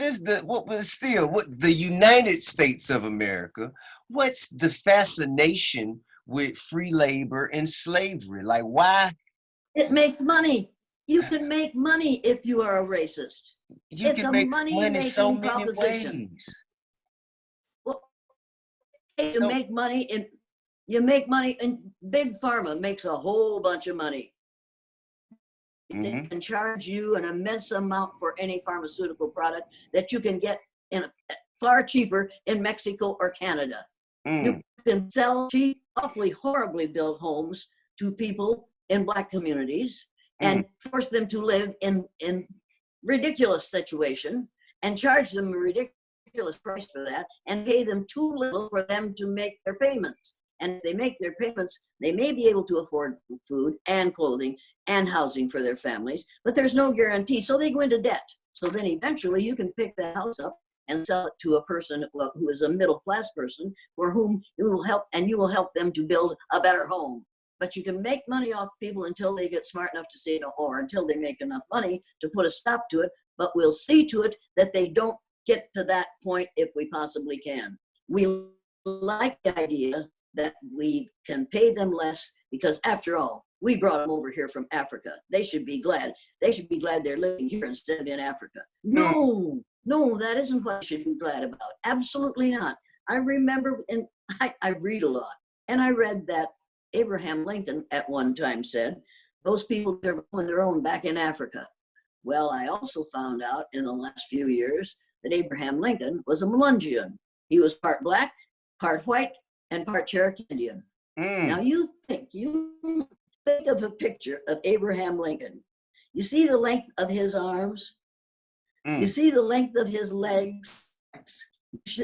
what the United States of America, what's the fascination with free labor and slavery? Like, why? It makes money. You can make money if you are a racist. You It's can a make money so money-making many proposition. ways. Well, you So, make money in big pharma makes a whole bunch of money. They can charge you an immense amount for any pharmaceutical product that you can get far cheaper in Mexico or Canada. You can sell cheap, awfully horribly built homes to people in Black communities and force them to live in ridiculous situation and charge them a ridiculous price for that and pay them too little for them to make their payments. And if they make their payments, they may be able to afford food and clothing and housing for their families, but there's no guarantee. So they go into debt. So then eventually you can pick that house up and sell it to a person who is a middle-class person for whom you will help, and you will help them to build a better home. But you can make money off people until they get smart enough to say no, or until they make enough money to put a stop to it. But we'll see to it that they don't get to that point if we possibly can. We like the idea that we can pay them less because, after all, we brought them over here from Africa. They should be glad. They should be glad they're living here instead of in Africa. No, that isn't what I should be glad about. Absolutely not. I remember, and I read a lot, and I read that Abraham Lincoln at one time said, those people are on their own back in Africa. Well, I also found out in the last few years that Abraham Lincoln was a Melungeon. He was part Black, part white, and part Cherokee Indian. Now you think of a picture of Abraham Lincoln. You see the length of his arms. You see the length of his legs.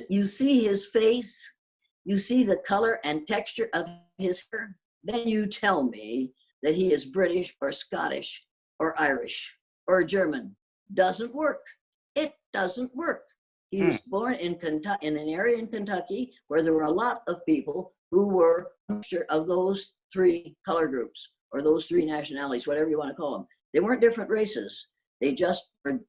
You see his face. You see the color and texture of his hair. Then you tell me that he is British or Scottish or Irish or German. Doesn't work. It doesn't work. He was born in Kentucky, in an area in Kentucky where there were a lot of people who were a mixture of those three color groups or those three nationalities, whatever you want to call them. They weren't different races. They just were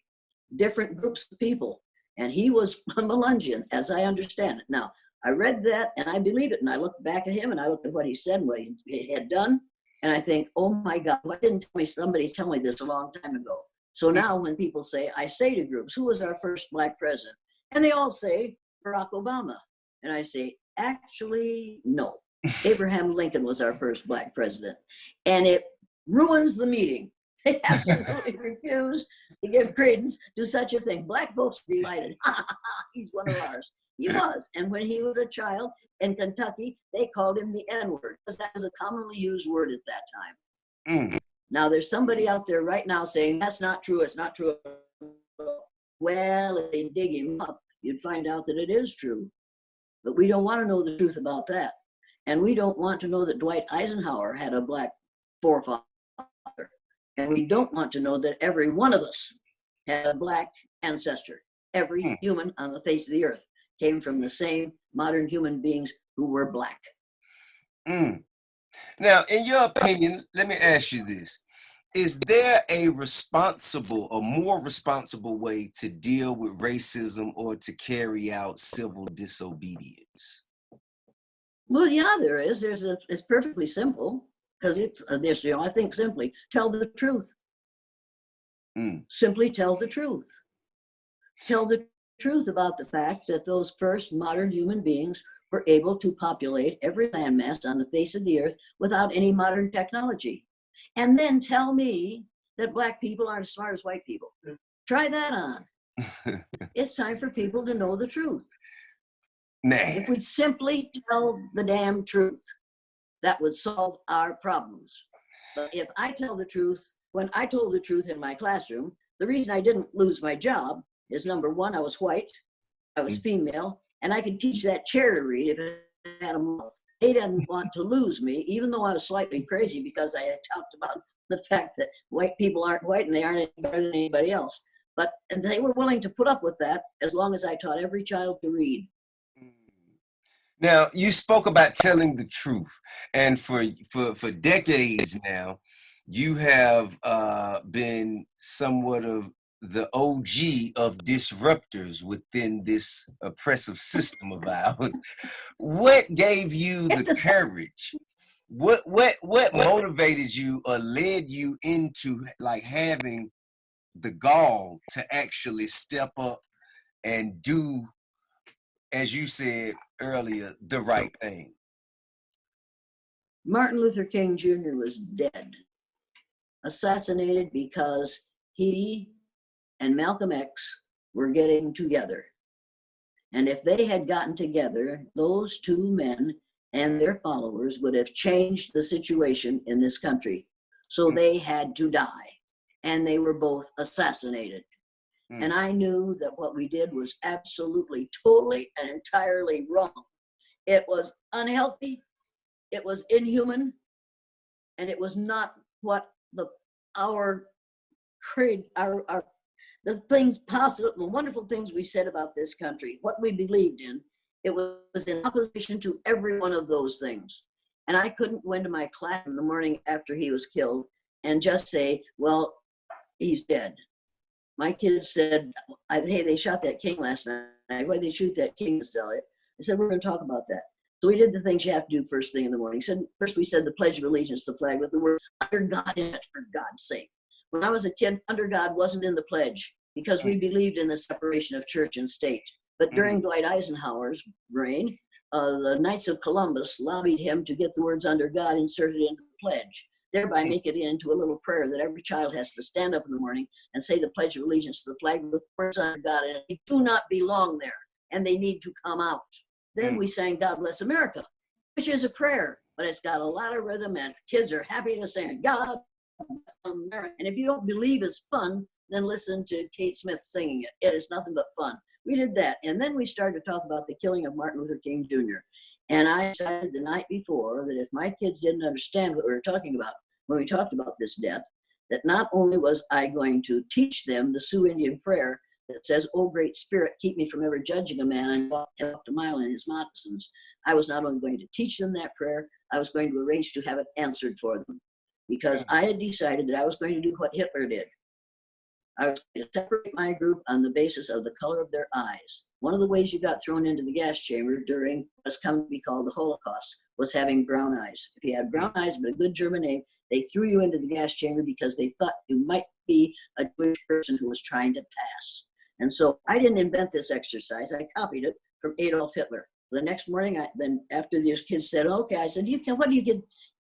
different groups of people. And he was a Melungeon, as I understand it. Now, I read that and I believe it. And I looked back at him and I looked at what he said and what he had done. And I think, oh my God, why didn't somebody tell me this a long time ago? So now when people say, I say to groups, who was our first Black president? And they all say Barack Obama. And I say, actually, no. Abraham Lincoln was our first Black president. And it ruins the meeting. They absolutely refuse to give credence to such a thing. Black folks delighted. He's one of ours. He was. And when he was a child in Kentucky, they called him the N-word because that was a commonly used word at that time. Now, there's somebody out there right now saying, that's not true. It's not true. Well, if they dig him up, you'd find out that it is true. But we don't want to know the truth about that. And we don't want to know that Dwight Eisenhower had a Black forefather. And we don't want to know that every one of us had a Black ancestor. Every human on the face of the earth came from the same modern human beings who were Black. Now, in your opinion, let me ask you this. Is there a more responsible way to deal with racism or to carry out civil disobedience? Well, yeah, there is. It's perfectly simple because I think simply tell the truth. Simply tell the truth. Tell the truth about the fact that those first modern human beings were able to populate every landmass on the face of the earth without any modern technology. And then tell me that Black people aren't as smart as white people. Try that on. It's time for people to know the truth. If we'd simply tell the damn truth, that would solve our problems. But if I tell the truth, when I told the truth in my classroom, the reason I didn't lose my job is, number one, I was white, I was female, and I could teach that chair to read if it had a mouth. They didn't want to lose me, even though I was slightly crazy because I had talked about the fact that white people aren't white and they aren't any better than anybody else. And they were willing to put up with that as long as I taught every child to read. Now, you spoke about telling the truth, and for decades now, you have been somewhat of the OG of disruptors within this oppressive system of ours. What gave you the courage? What motivated you or led you into like having the gall to actually step up and do, as you said earlier, the right thing? Martin Luther King Jr. was dead, assassinated because he and Malcolm X were getting together. And if they had gotten together, those two men and their followers would have changed the situation in this country. So they had to die, and they were both assassinated. And I knew that what we did was absolutely, totally, and entirely wrong. It was unhealthy, it was inhuman, and it was not what the things possible, the wonderful things we said about this country, what we believed in, it was in opposition to every one of those things. And I couldn't go into my class in the morning after he was killed and just say, well, he's dead. My kids said, hey, they shot that king last night. Why'd they shoot that king, Mr. Elliott? I said, we're going to talk about that. So we did the things you have to do first thing in the morning. First we said the Pledge of Allegiance, the flag with the word under God in it, for God's sake. When I was a kid, under God wasn't in the pledge because we believed in the separation of church and state. But during Dwight Eisenhower's reign, the Knights of Columbus lobbied him to get the words under God inserted into the pledge, thereby make it into a little prayer that every child has to stand up in the morning and say the Pledge of Allegiance to the flag with the words under God, and they do not belong there, and they need to come out. Then we sang God Bless America, which is a prayer, but it's got a lot of rhythm, and kids are happy to sing God Bless America. And if you don't believe it's fun, then listen to Kate Smith singing it. It is nothing but fun. We did that, and then we started to talk about the killing of Martin Luther King Jr. And I decided the night before that if my kids didn't understand what we were talking about when we talked about this death, that not only was I going to teach them the Sioux Indian prayer that says, "Oh, great spirit, keep me from ever judging a man and walked a mile in his moccasins," I was not only going to teach them that prayer, I was going to arrange to have it answered for them. Because I had decided that I was going to do what Hitler did. I was going to separate my group on the basis of the color of their eyes. One of the ways you got thrown into the gas chamber during what's come to be called the Holocaust was having brown eyes. If you had brown eyes but a good German name, they threw you into the gas chamber because they thought you might be a Jewish person who was trying to pass. And so I didn't invent this exercise. I copied it from Adolf Hitler. So the next morning, then after these kids said, okay, I said, what do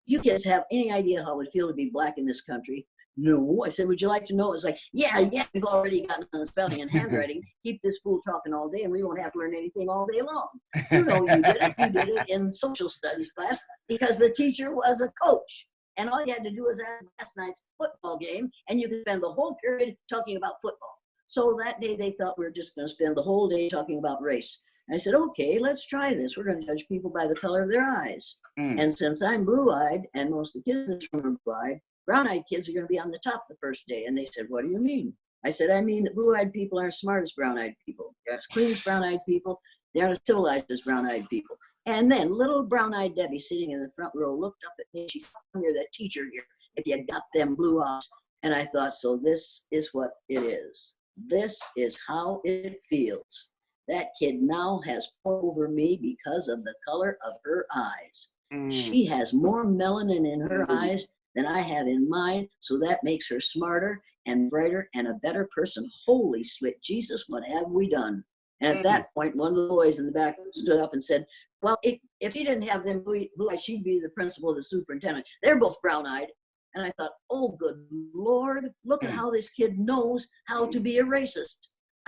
you kids have any idea how it would feel to be black in this country? No. I said, would you like to know? It was like, yeah, we've already gotten on spelling and handwriting. Keep this fool talking all day and we won't have to learn anything all day long. You know you did it. You did it in social studies class because the teacher was a coach. And all you had to do was have last night's football game and you could spend the whole period talking about football. So that day they thought we were just going to spend the whole day talking about race. And I said, okay, let's try this. We're going to judge people by the color of their eyes. And since I'm blue-eyed and most of the kids in this room are blue-eyed, brown-eyed kids are going to be on the top the first day. And they said, what do you mean? I said, I mean that blue-eyed people aren't as smart as brown-eyed people. They're as clean as brown-eyed people. They're as civilized as brown-eyed people. And then little brown-eyed Debbie sitting in the front row looked up at me. She said, you're that teacher here if you got them blue eyes. And I thought, so this is what it is. This is how it feels. That kid now has power over me because of the color of her eyes. She has more melanin in her eyes than I have in mine, so that makes her smarter and brighter and a better person. Holy sweet Jesus, what have we done? And at that point, one of the boys in the back stood up and said, well, if he didn't have them blue eyes, she'd be the principal of the superintendent. They're both brown-eyed. And I thought, oh, good Lord, look at how this kid knows how to be a racist.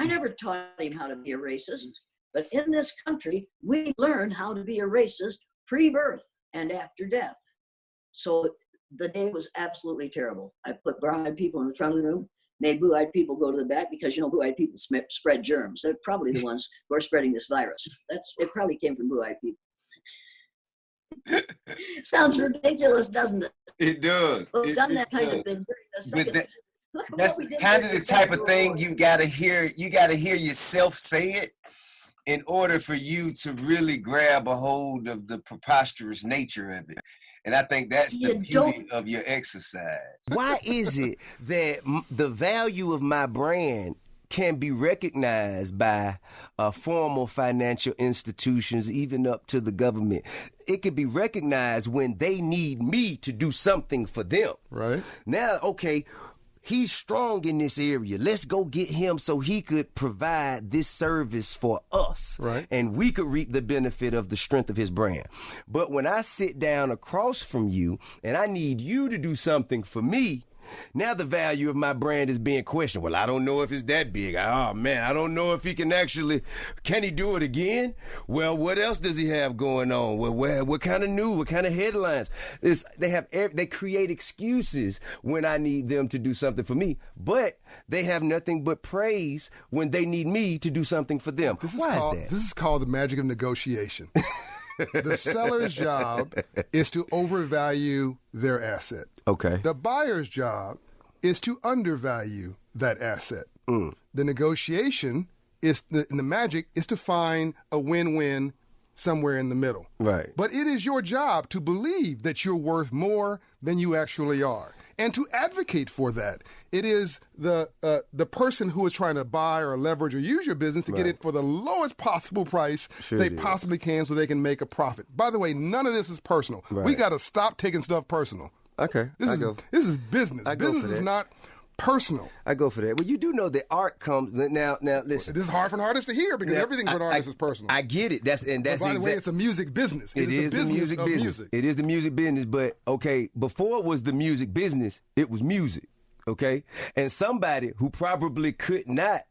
I never taught him how to be a racist, but in this country, we learn how to be a racist pre-birth and after death. So the day was absolutely terrible. I put brown-eyed people in the front of the room, made blue-eyed people go to the back because, you know, blue-eyed people spread germs. They're probably the ones who are spreading this virus. It probably came from blue-eyed people. Sounds ridiculous, doesn't it? It does. We've done that kind of thing during the second. That's kind of the type of thing you gotta hear yourself say it, in order for you to really grab a hold of the preposterous nature of it. And I think that's the beauty of your exercise. Why is it that the value of my brand can be recognized by formal financial institutions, even up to the government? It can be recognized when they need me to do something for them. Right. Now, okay, he's strong in this area. Let's go get him so he could provide this service for us. Right. And we could reap the benefit of the strength of his brand. But when I sit down across from you and I need you to do something for me, now the value of my brand is being questioned. Well, I don't know if it's that big. Oh, man, I don't know if he can he do it again? Well, what else does he have going on? Well, what kind of news, what kind of headlines? They create excuses when I need them to do something for me, but they have nothing but praise when they need me to do something for them. Why is that? This is called the magic of negotiation. The seller's job is to overvalue their asset. Okay. The buyer's job is to undervalue that asset. The negotiation and the magic is to find a win-win somewhere in the middle. Right. But it is your job to believe that you're worth more than you actually are, and to advocate for that. It is the person who is trying to buy or leverage or use your business to get it for the lowest possible price they possibly can so they can make a profit. By the way, none of this is personal. Right. We got to stop taking stuff personal. Okay. This is business. Business is not personal. I go for that. Well, you do know that art comes now. Listen, this is hard for an artist to hear because everything for an artist is personal. I get it. That's by the way, it's a music business. It is the music business. Music. It is the music business. But okay, before it was the music business, it was music. Okay, and somebody who probably could not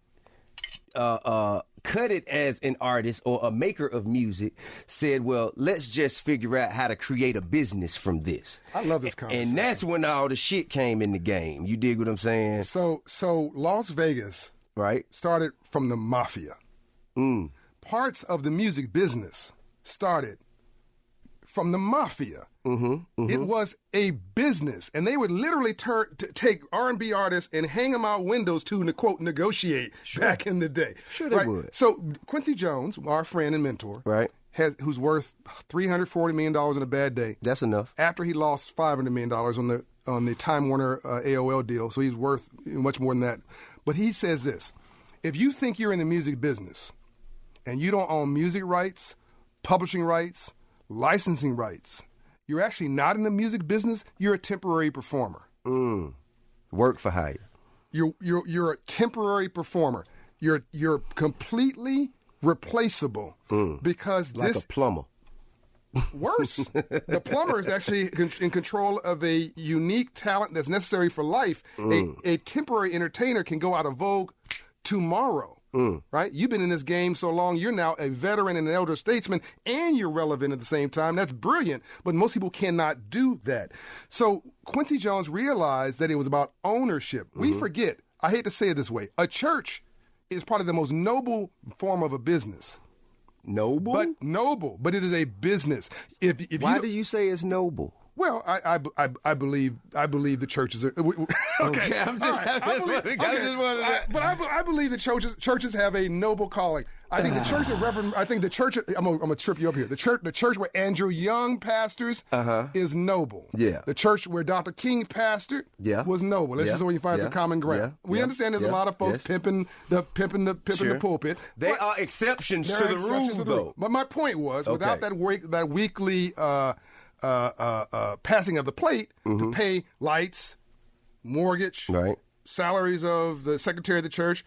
cut it as an artist or a maker of music said, well, let's just figure out how to create a business from this. I love this conversation. And that's when all the shit came in the game. You dig what I'm saying? So Las Vegas started from the mafia. Parts of the music business started from the mafia. It was a business, and they would literally take R&B artists and hang them out windows to, quote, negotiate back in the day. Sure they would. So Quincy Jones, our friend and mentor, who's worth $340 million in a bad day. That's enough. After he lost $500 million on the Time Warner AOL deal, so he's worth much more than that. But he says this: if you think you're in the music business and you don't own music rights, publishing rights, licensing rights, you're actually not in the music business. You're a temporary performer. Work for hire. You're a temporary performer. You're completely replaceable because like a plumber. Worse, the plumber is actually in control of a unique talent that's necessary for life. A temporary entertainer can go out of vogue tomorrow. Right? You've been in this game so long, you're now a veteran and an elder statesman, and you're relevant at the same time. That's brilliant, but most people cannot do that. So Quincy Jones realized that it was about ownership. We forget, I hate to say it this way, a church is probably the most noble form of a business. Noble? But it is a business. Why do you say it's noble? Well, I believe the churches are okay. I believe the churches have a noble calling. I think the church of Reverend. I think the church. I'm gonna trip you up here. The church where Andrew Young pastors is noble. Yeah. The church where Dr. King pastored was noble. This is where you find some common ground. We understand there's a lot of folks pimping the pulpit. They are exceptions to the rule, though. But my point was, without that weekly passing of the plate to pay lights, mortgage, salaries of the secretary of the church,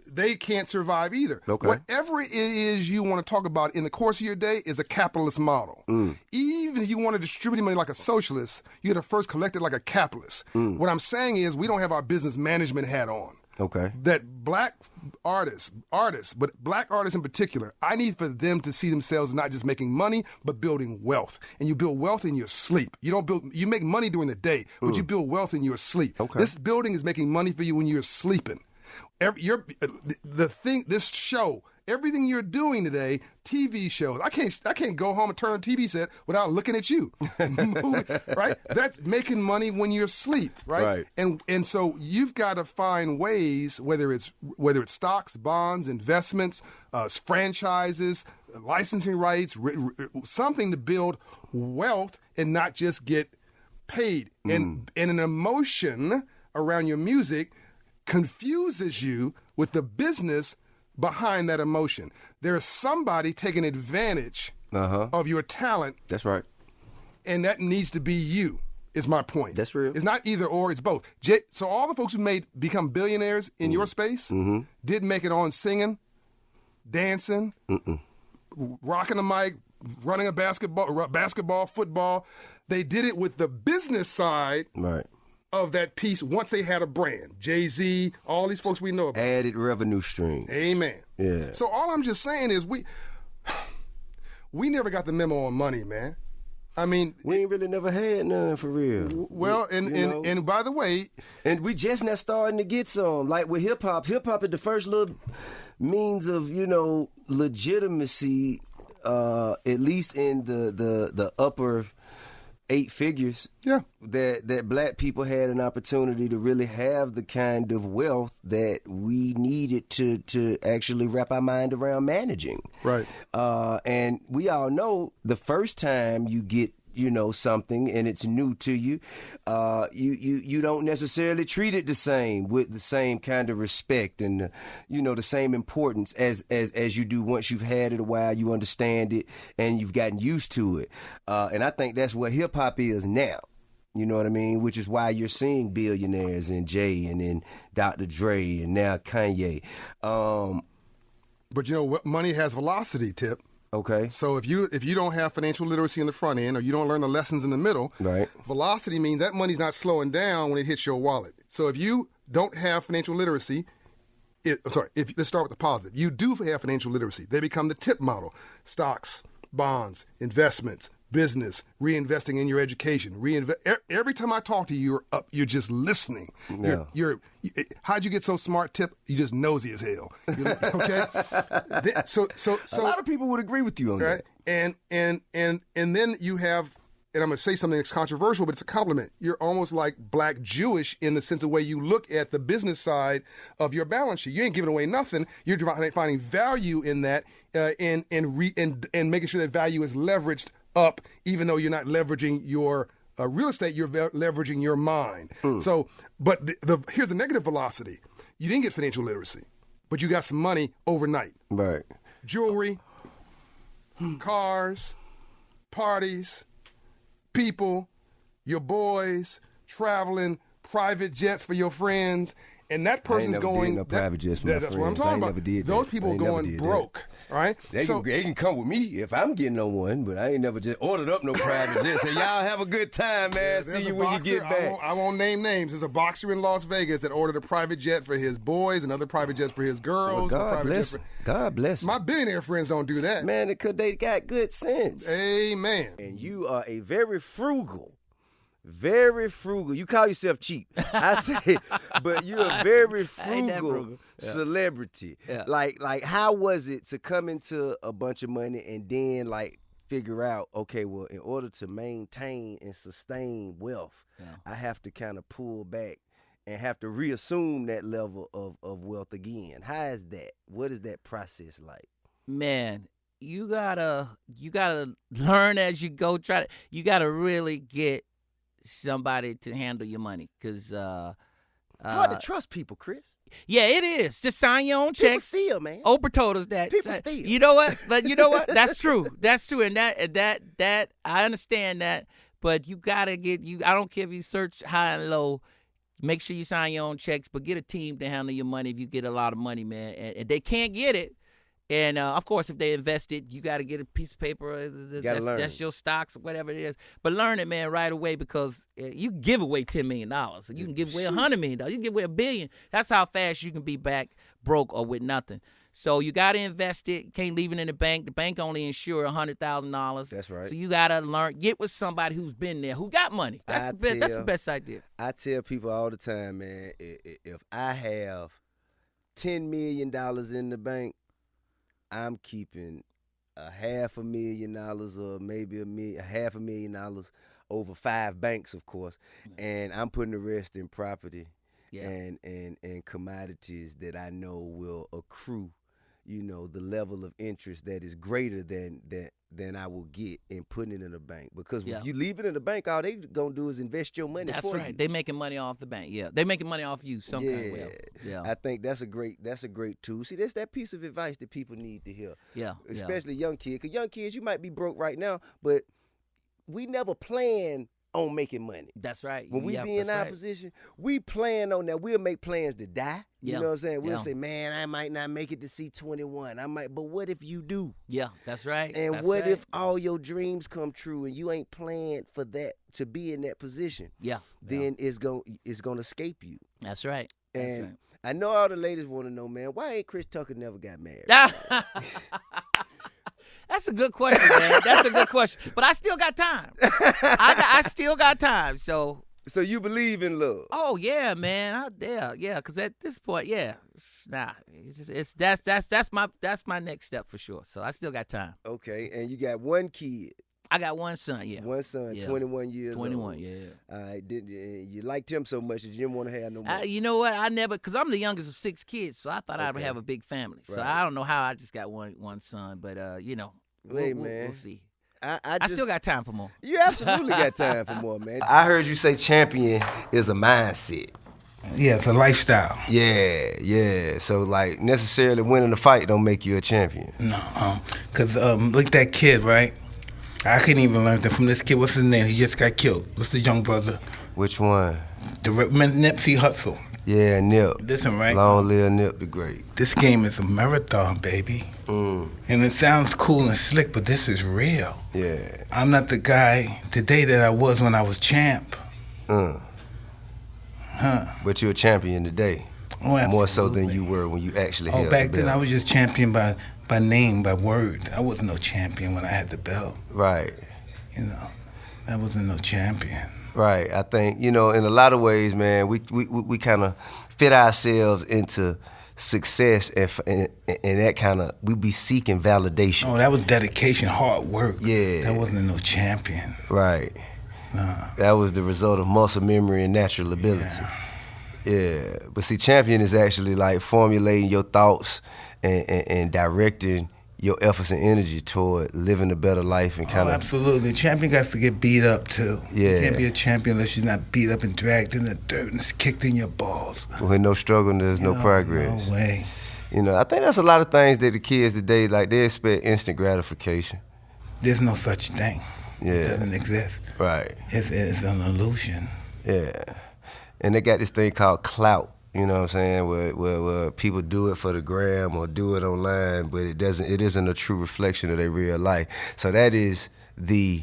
they can't survive either. Whatever it is you want to talk about in the course of your day is a capitalist model. Even if you want to distribute money like a socialist, you got to first collect it like a capitalist. What I'm saying is we don't have our business management hat on. That black artists, but black artists in particular, I need for them to see themselves not just making money, but building wealth. And you build wealth in your sleep. You make money during the day, but you build wealth in your sleep. This building is making money for you when you're sleeping. This show everything you're doing today, TV shows. I can't go home and turn on a TV set without looking at you, right? That's making money when you're asleep, right? And so you've got to find ways, whether it's stocks, bonds, investments, franchises, licensing rights, something to build wealth and not just get paid. And an emotion around your music confuses you with the business behind that emotion. There's somebody taking advantage of your talent. That's right. And that needs to be you, is my point. That's real. It's not either or, it's both. So all the folks who become billionaires in your space didn't make it on singing, dancing, rocking a mic, running a basketball, football. They did it with the business side of that piece once they had a brand. Jay-Z, all these folks we know about. Added revenue stream. Amen. Yeah. So all I'm just saying is we never got the memo on money, man. I mean, we ain't really never had none for real. Well, and by the way, and we just now starting to get some. Like with hip hop is the first little means of, legitimacy, at least in the upper 8 figures. Yeah. That black people had an opportunity to really have the kind of wealth that we needed to actually wrap our mind around managing. Right. And we all know the first time you get something and it's new to you, you don't necessarily treat it the same with the same kind of respect and the same importance as you do once you've had it a while, you understand it and you've gotten used to it. And I think that's what hip hop is now. You know what I mean? Which is why you're seeing billionaires and Jay and then Dr. Dre and now Kanye. But money has velocity, Tip. Okay. So if you don't have financial literacy in the front end or you don't learn the lessons in the middle, right, velocity means that money's not slowing down when it hits your wallet. So if you don't have financial literacy, let's start with the positive. You do have financial literacy. They become the tip model. Stocks, bonds, investments, business, reinvesting in your education. Every time I talk to you, you're just listening. Yeah. How'd you get so smart, Tip? You just nosy as hell. Okay? So a lot of people would agree with you on that. And then you have, and I'm going to say something that's controversial, but it's a compliment. You're almost like black Jewish in the sense of the way you look at the business side of your balance sheet. You ain't giving away nothing. You're finding value in that and making sure that value is leveraged up, even though you're not leveraging your real estate, you're leveraging your mind. So, but here's the negative velocity. You didn't get financial literacy, but you got some money overnight. Right. Jewelry, cars, parties, people, your boys, traveling, private jets for your friends. And that person's going. No private jets for my that's friends. what I'm talking about. Those people going broke, right? They can come with me if I'm getting on one, but I ain't never just ordered up no private jet. Say, y'all have a good time, man. See you when you get back. I won't name names. There's a boxer in Las Vegas that ordered a private jet for his boys and other private jets for his girls. Well, God bless. My billionaire friends don't do that, man. Because they got good sense. Amen. And you are a very frugal. You call yourself cheap. I say, but you're a very frugal celebrity. Yeah. Like, how was it to come into a bunch of money and then figure out, okay, well, in order to maintain and sustain wealth, I have to kind of pull back and have to reassume that level of wealth again. How is that? What is that process like? Man, you gotta learn as you go. You gotta really get somebody to handle your money, because hard to trust people, Chris. Yeah, it is. Just sign your own checks. People steal, man. Oprah told us that. People steal. You know what? But you know what? That's true. That's true. And that I understand that. But you gotta I don't care if you search high and low. Make sure you sign your own checks, but get a team to handle your money if you get a lot of money, man. And they can't get it. And, of course, if they invest it, you got to get a piece of paper. That's your stocks or whatever it is. But learn it, man, right away, because you give away $10 million. So you can give away $100 million. You can give away $1 billion. That's how fast you can be back broke or with nothing. So you got to invest it. You can't leave it in the bank. The bank only insure $100,000. That's right. So you got to learn. Get with somebody who's been there, who got money. That's the best idea. I tell people all the time, man, if I have $10 million in the bank, I'm keeping $500,000 or maybe $500,000 over 5 banks, of course, and I'm putting the rest in property and commodities that I know will accrue, the level of interest that is greater than I will get in putting it in a bank. Because if you leave it in the bank, all they gonna do is invest your money. That's for right. you. They making money off the bank. Yeah, they making money off you some kind of way. Yeah, I think that's a great tool. See, that's that piece of advice that people need to hear. Yeah, especially young kids. Because young kids, you might be broke right now, but we never plan on making money. That's right. When we be in our position, we plan on that. We'll make plans to die. You know what I'm saying? We'll say, man, I might not make it to see 21. But what if you do? Yeah, that's right. And what if all your dreams come true and you ain't planned for that to be in that position? Yeah. Then it's gonna escape you. That's right. And I know all the ladies want to know, man, why ain't Chris Tucker never got married? That's a good question, man. That's a good question. But I still got time. I still got time. So you believe in love? Oh yeah, man. Yeah. Because at this point, that's my next step for sure. So I still got time. Okay, and you got one kid. I got one son. Yeah. One son, 21 years 21, old. yeah. All right. You liked him so much that you didn't want to have no more? You know what? I never, because I'm the youngest of 6 kids, so I thought I would have a big family. So I don't know how I just got one son, but we'll see. I still got time for more. You absolutely got time for more, man. I heard you say champion is a mindset. Yeah, it's a lifestyle. Yeah. So, like, necessarily winning the fight don't make you a champion. No, because look at that kid, right? I couldn't even learn that from this kid. What's his name? He just got killed. What's the young brother? Which one? The Nipsey Hussle. Yeah, Nip. Listen, right? Long live Nip, the great. This game is a marathon, baby. And it sounds cool and slick, but this is real. Yeah. I'm not the guy today that I was when I was champ. But you're a champion today. Oh, more so than you were when you actually held the belt. Back then I was just champion by name, by word. I wasn't no champion when I had the belt. Right. I wasn't no champion. Right. I think, in a lot of ways, man, we kind of fit ourselves into success and that kind of, we be seeking validation. Oh, that was dedication, hard work. Yeah. That wasn't no champion. Right. Nah. That was the result of muscle memory and natural ability. Yeah. But see, champion is actually like formulating your thoughts and directing your efforts and energy toward living a better life and kind of. Absolutely. Champion got to get beat up too. Yeah. You can't be a champion unless you're not beat up and dragged in the dirt and kicked in your balls. With no struggle, there's no progress. No way. I think that's a lot of things that the kids today, like, they expect instant gratification. There's no such thing. Yeah. It doesn't exist. Right. It's an illusion. Yeah. And they got this thing called clout. You know what I'm saying? Where people do it for the gram or do it online, but it isn't a true reflection of their real life. So that is the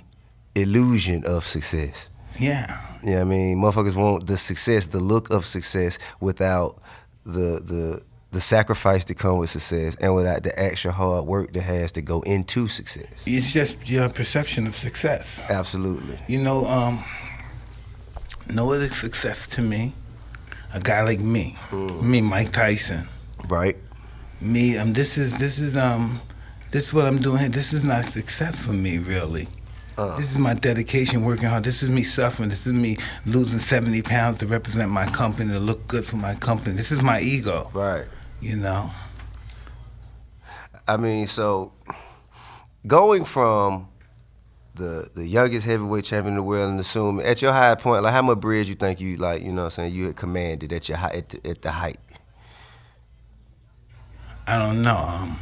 illusion of success. Yeah. You know what I mean? Motherfuckers want the success, the look of success, without the sacrifice that comes with success and without the extra hard work that has to go into success. It's just your perception of success. Absolutely. No other success to me. A guy like me, Mike Tyson. Right. Me, this is what I'm doing here. This is not success for me, really. This is my dedication, working hard. This is me suffering. This is me losing 70 pounds to represent my company, to look good for my company. This is my ego. Right. I mean, so going from the youngest heavyweight champion in the world, and assuming at your high point, like, how much bread you think you, like, you know what I'm saying, you had commanded at your at the height? I don't know.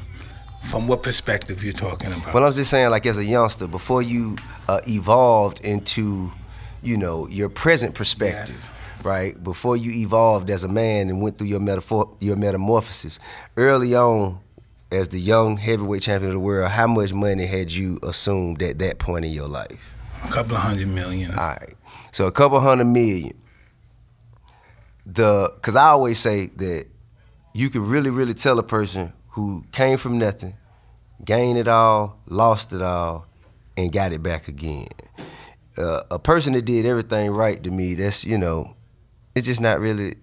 From what perspective you're talking about? Well, I'm just saying, like, as a youngster, before you evolved into, your present perspective, right? Before you evolved as a man and went through your metamorphosis, early on, as the young heavyweight champion of the world, how much money had you assumed at that point in your life? A couple of $100 million. All right. So a couple $100 million. Because I always say that you can really, really tell a person who came from nothing, gained it all, lost it all, and got it back again. A person that did everything right, to me, that's, it's just not really,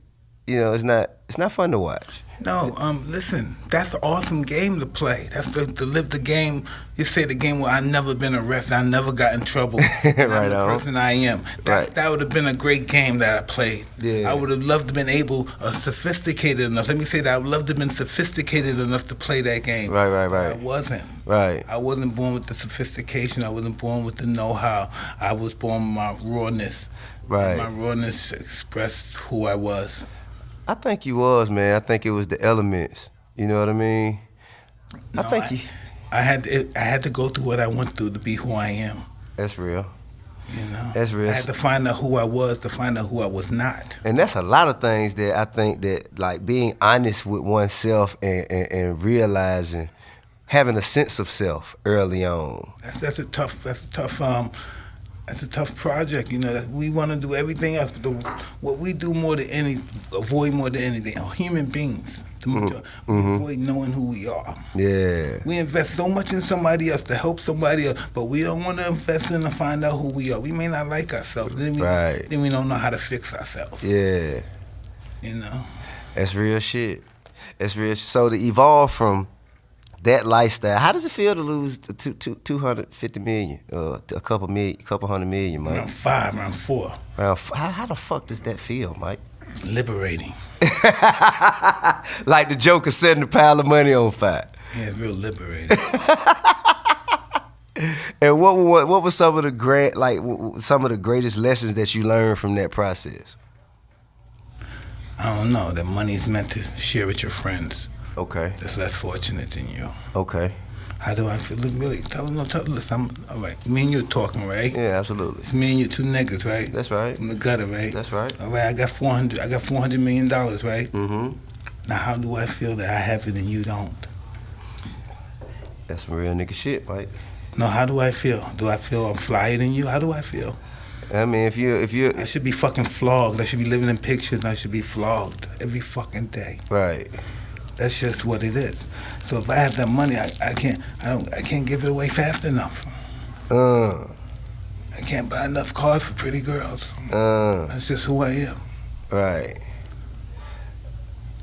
it's not It's not fun to watch. No, listen, that's an awesome game to play. That's to live the game. You say the game where I never been arrested, I never got in trouble. Right I'm the on. person I am. That would have been a great game that I played. Yeah. I would have loved to been able, sophisticated enough. Let me say that I would love to have been sophisticated enough to play that game. Right. I wasn't. Right. I wasn't born with the sophistication. I wasn't born with the know-how. I was born with my rawness. Right. My rawness expressed who I was. I think you was, man. I think it was the elements. You know what I mean? No, I had to go through what I went through to be who I am. That's real. You know? That's real. I had to find out who I was to find out who I was not. And that's a lot of things that I think that, like, being honest with oneself and realizing, having a sense of self early on. That's a tough project, you know. That we want to do everything else, but what we do avoid more than anything, are human beings. We avoid knowing who we are. Yeah. We invest so much in somebody else to help somebody else, but we don't want to invest in to find out who we are. We may not like ourselves. Then we don't know how to fix ourselves. Yeah. You know. That's real shit. So to evolve from that lifestyle, how does it feel to lose 250 million, a couple hundred million, Mike? Around 4. How the fuck does that feel, Mike? Liberating. Like the Joker setting a pile of money on fire. Yeah, it's real liberating. And what were some of the greatest lessons that you learned from that process? I don't know. That money's meant to share with your friends. Okay. That's less fortunate than you. Okay. How do I feel? Look, really, tell us. All right. Me and you talking, right? Yeah, absolutely. It's me and you, 2 niggas, right? That's right. From the gutter, right? That's right. All right. I got $400 million, right? Mm-hmm. Now, how do I feel that I have it and you don't? That's some real nigga shit, Mike. No, how do I feel? Do I feel I'm flyer than you? How do I feel? I mean, if you I should be fucking flogged. I should be living in pictures. And I should be flogged every fucking day. Right. That's just what it is. So if I have that money, I can't give it away fast enough. I can't buy enough cars for pretty girls. That's just who I am. Right.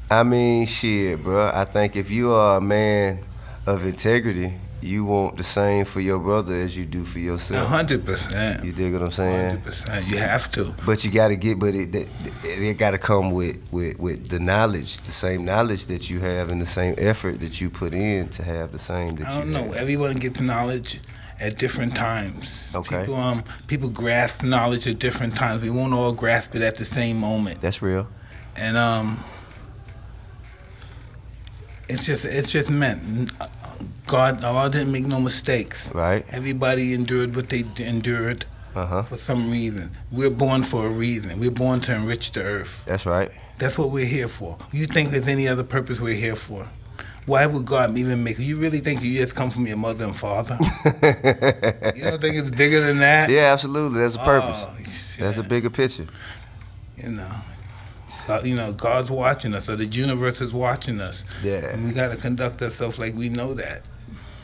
I mean, shit, bro. I think if you are a man of integrity, you want the same for your brother as you do for yourself. 100%. You dig what I'm saying? 100%. You have to. But you got to it got to come with the knowledge, the same knowledge that you have and the same effort that you put in to have the same that you have. I don't know. Everyone gets knowledge at different times. Okay. People grasp knowledge at different times. We won't all grasp it at the same moment. That's real. And it's just meant. Allah didn't make no mistakes. Right. Everybody endured what they endured for some reason. We're born for a reason. We're born to enrich the earth. That's right. That's what we're here for. You think there's any other purpose we're here for? Why would God even make it? You really think you just come from your mother and father? You don't think it's bigger than that? Yeah, absolutely. There's a purpose. There's a bigger picture. You know, God's watching us, or the universe is watching us. Yeah. And we got to conduct ourselves like we know that.